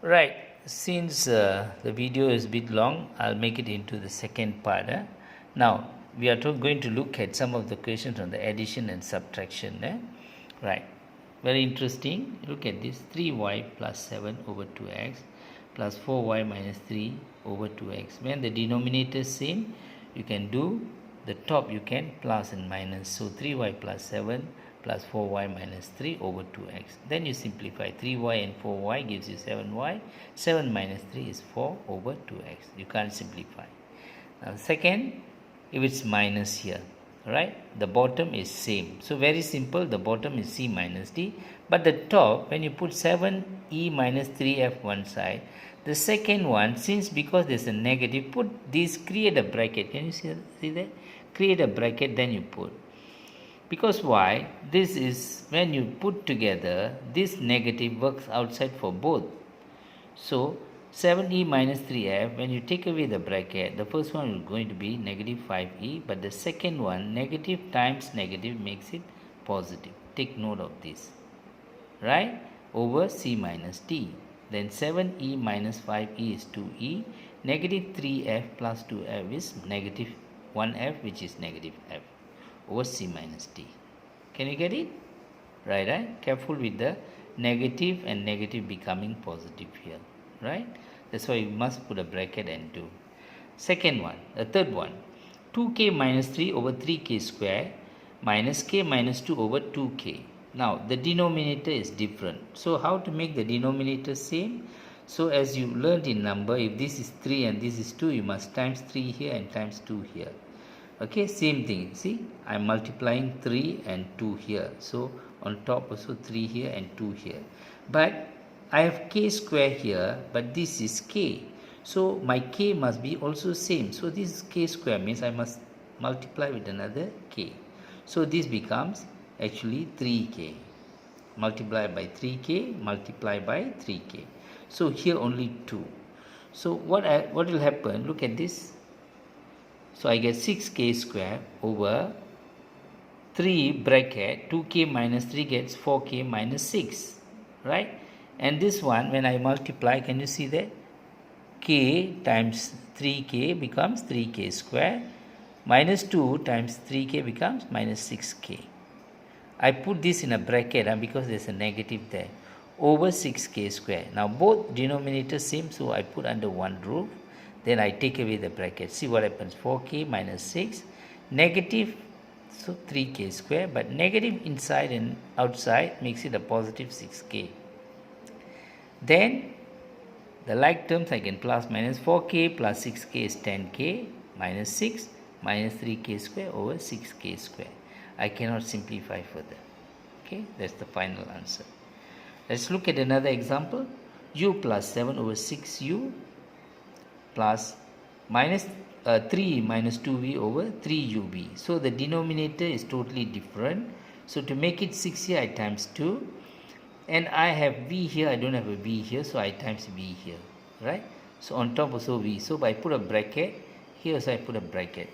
Right, since the video is a bit long, I'll make it into the second part. Now, we are going to look at some of the questions on the addition and subtraction. Right, very interesting. Look at this 3y plus 7 over 2x plus 4y minus 3 over 2x. When the denominator is same, you can do the top, you can plus and minus. So 3y plus 7 plus 4y minus 3 over 2x. Then you simplify. 3y and 4y gives you 7y. 7 minus 3 is 4 over 2x. You can't simplify. Now second, if it's minus here, right, the bottom is same. So very simple, the bottom is c minus d. But the top, when you put 7e minus 3f one side, the second one, since because there's a negative, put this, create a bracket. Can you see that? Create a bracket, then you put. Because why? This is when you put together, this negative works outside for both. So 7e minus 3f, when you take away the bracket, the first one is going to be negative 5e, but the second one, negative times negative makes it positive. Take note of this, right? Over c minus d. Then 7e minus 5e is 2e. Negative 3f plus 2f is negative 1f, which is negative f over c minus d. Can you get it? Right? Careful with the negative and negative becoming positive here. Right? That's why you must put a bracket and do. Second one, the third one, 2k minus 3 over 3k square minus k minus 2 over 2k. Now, the denominator is different. So, how to make the denominator same? So, as you learned in number, if this is 3 and this is 2, you must times 3 here and times 2 here. Okay, same thing. See, I'm multiplying 3 and 2 here. So, on top also 3 here and 2 here. But I have k square here, but this is k. So, my k must be also same. So, this k square means I must multiply with another k. So, this becomes actually 3k. Multiply by 3k, multiply by 3k. So, here only 2. So, what will happen? Look at this. So, I get 6k square over 3 bracket 2k minus 3 gets 4k minus 6, right? And this one, when I multiply, can you see that? K times 3k becomes 3k square, minus 2 times 3k becomes minus 6k. I put this in a bracket because there's a negative there, over 6k square. Now both denominators same, so I put under one roof. Then I take away the bracket. See what happens. 4k minus 6, negative, so 3k square, but negative inside and outside makes it a positive 6k. Then the like terms I can plus minus 4k plus 6k is 10k minus 6 minus 3k square over 6k square. I cannot simplify further. Okay, that's the final answer. Let's look at another example. U plus 7 over 6u plus minus 3 minus 2v over 3ub. So the denominator is totally different. So to make it 6 here, I times 2. And I have v here, I don't have a v here, so I times v here. Right? So on top also v. So I put a bracket, here also I put a bracket.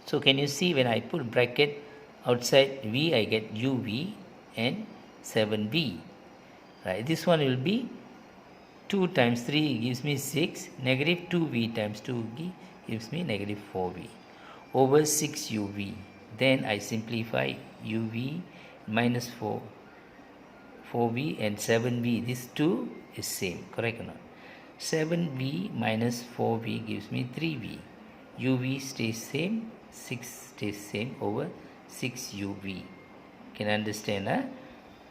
So can you see when I put bracket outside v, I get uv and 7v. Right? This one will be 2 times 3 gives me 6, negative 2v times 2v gives me negative 4v over 6uv. Then I simplify uv minus 4v and 7v. This 2 is same, correct or not? 7v minus 4v gives me 3v. uv stays same, 6 stays same over 6uv. Can understand, huh?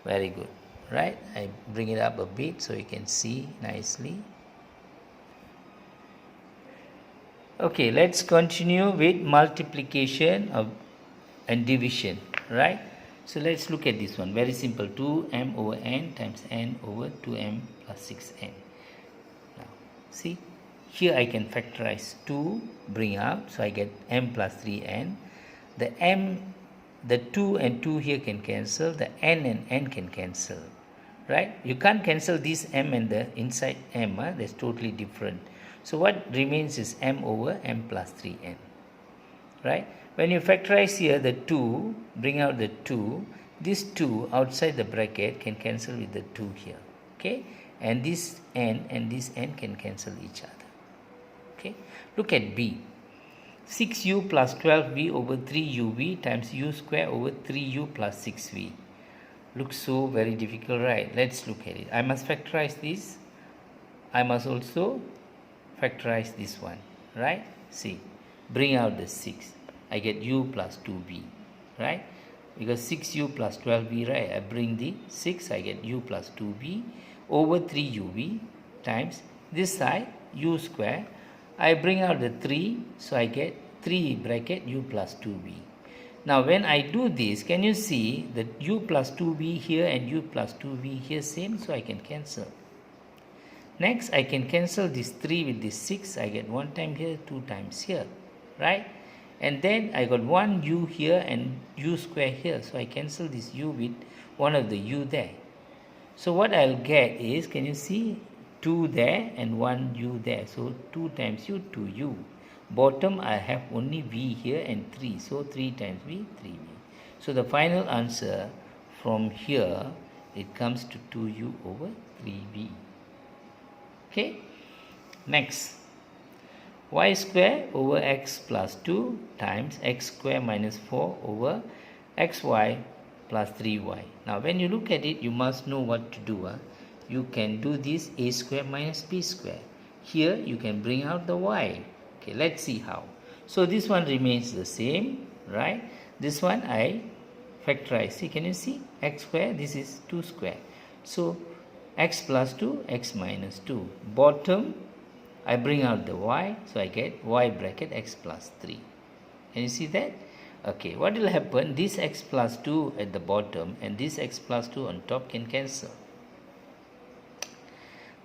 Very good. Right, I bring it up a bit so you can see nicely. Okay, let's continue with multiplication and division. Right, so let's look at this one. Very simple. 2m over n times n over 2m plus 6n. Now see, here I can factorize 2, bring up, so I get m plus 3n. The 2 and 2 here can cancel, the n and n can cancel, right? You can't cancel this m and the inside m, that's totally different. So what remains is m over m plus 3n, right? When you factorize here the 2, bring out the 2, this 2 outside the bracket can cancel with the 2 here, okay? and this n and this n can cancel each other. Okay, look at B. 6u plus 12v over 3uv times u square over 3u plus 6v. Looks so very difficult, right? Let's look at it. I must factorize this. I must also factorize this one, right? See, bring out the 6. I get u plus 2v, right? Because 6u plus 12v, right? I bring the 6, I get u plus 2v over 3uv times this side u square. I bring out the 3, so I get 3 bracket u plus 2v. Now when I do this, can you see that u plus 2v here and u plus 2v here same, so I can cancel. Next, I can cancel this 3 with this 6. I get 1 time here, 2 times here, right? And then I got 1 u here and u square here. So I cancel this u with one of the u there. So what I'll get is, can you see, 2 there and 1 u there. So 2 times u, 2u. Bottom I have only v here and 3. So 3 times v, 3v. So the final answer from here, it comes to 2u over 3v. Okay, next, y square over x plus 2 times x square minus 4 over xy plus 3y. Now when you look at it, you must know what to do. You can do this a square minus b square. Here you can bring out the y. Okay, let's see how. So this one remains the same, right? This one I factorize. See, can you see? X square, this is 2 square. So x plus 2, x minus 2. Bottom, I bring out the y, so I get y bracket x plus 3. Can you see that? Okay, what will happen? This x plus 2 at the bottom and this x plus 2 on top can cancel.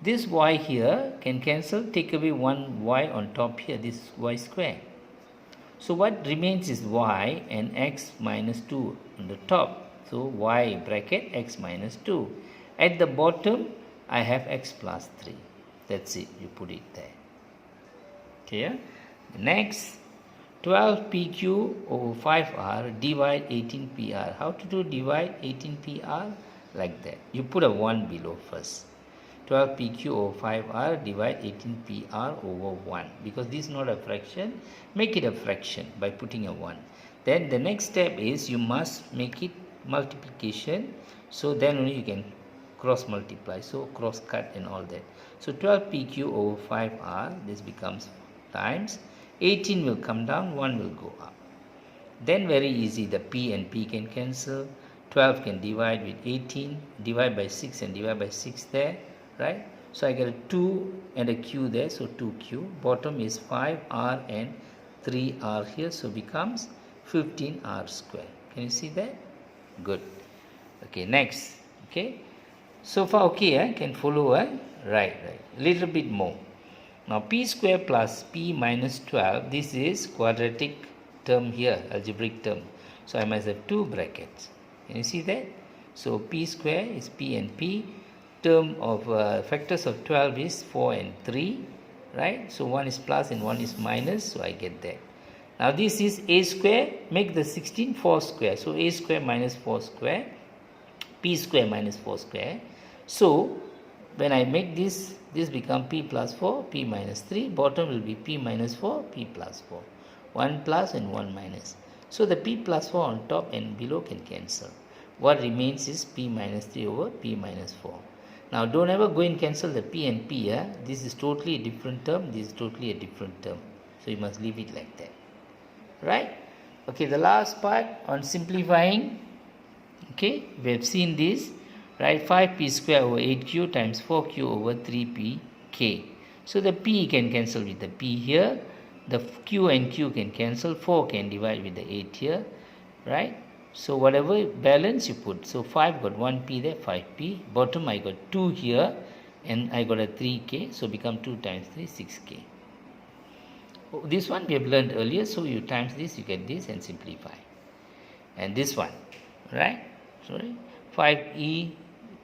This y here can cancel, take away one y on top here, this y square. So what remains is y and x minus 2 on the top. So y bracket x minus 2. At the bottom, I have x plus 3. That's it, you put it there. Okay, next, 12pq over 5r divide 18pr. How to do divide 18pr? Like that. You put a 1 below first. 12pq over 5r divide 18pr over 1. Because this is not a fraction, make it a fraction by putting a 1. Then the next step is you must make it multiplication. So then only you can cross multiply, so cross cut and all that. So 12pq over 5r, this becomes times 18 will come down, 1 will go up. Then very easy, the p and p can cancel. 12 can divide with 18, divide by 6 and divide by 6 there, right? So I get a 2 and a q there, so 2q. Bottom is 5r and 3r here, so becomes 15r square. Can you see that? Good. Okay, next. Okay. So far okay, can follow, right. Little bit more. Now p square plus p minus 12, this is quadratic term here, algebraic term. So I must have 2 brackets. Can you see that? So p square is p and p. Term of factors of 12 is 4 and 3, right? So one is plus and one is minus, so I get that. Now this is a square, make the 16 4 square. So a square minus 4 square, p square minus 4 square. So when I make this become p plus 4, p minus 3. Bottom will be p minus 4, p plus 4. 1 plus and 1 minus. So the p plus 4 on top and below can cancel. What remains is p minus 3 over p minus 4. Now don't ever go and cancel the p and p. This is totally a different term. This is totally a different term. So you must leave it like that. Right? Okay, the last part on simplifying. Okay, we have seen this. Right, 5p square over 8q times 4q over 3pk. So the p can cancel with the p here. The q and q can cancel. 4 can divide with the 8 here. Right? So whatever balance you put. So 5 got 1p there, 5p. Bottom I got 2 here. And I got a 3k. So become 2 times 3, 6k. This one we have learned earlier. So you times this, you get this and simplify. And this one. Right? Sorry. 5e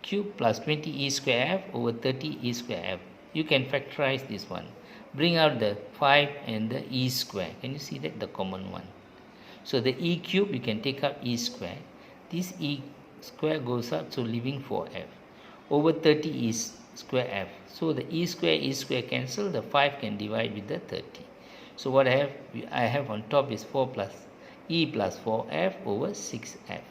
cube plus 20e square f over 30e square f. You can factorize this one. Bring out the 5 and the e square. Can you see that? The common one. So the e cube, you can take out e square. This e square goes out, so leaving 4f. Over 30e square f. So the e square cancel, the 5 can divide with the 30. So what I have on top is 4 plus e plus 4f over 6f.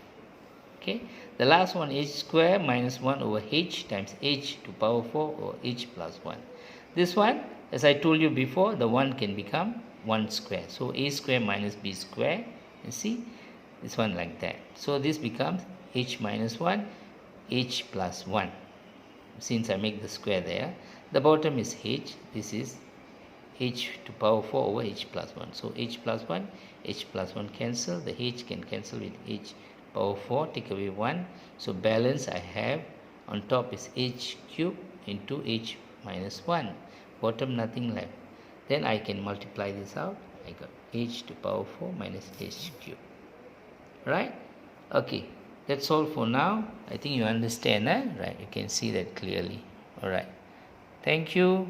Okay, the last one h square minus 1 over h times h to power 4 or h plus 1. This one, as I told you before, the 1 can become 1 square. So a square minus b square, you see, this one like that. So this becomes h minus 1, h plus 1. Since I make the square there, the bottom is h, this is h to power 4 over h plus 1. So h plus 1, h plus 1 cancel, the h can cancel with h power 4, take away 1. So balance I have on top is h cube into h minus 1. Bottom nothing left. Then I can multiply this out. I got h to power 4 minus h cube. Right? Okay. That's all for now. I think you understand, eh? Right? You can see that clearly. Alright. Thank you.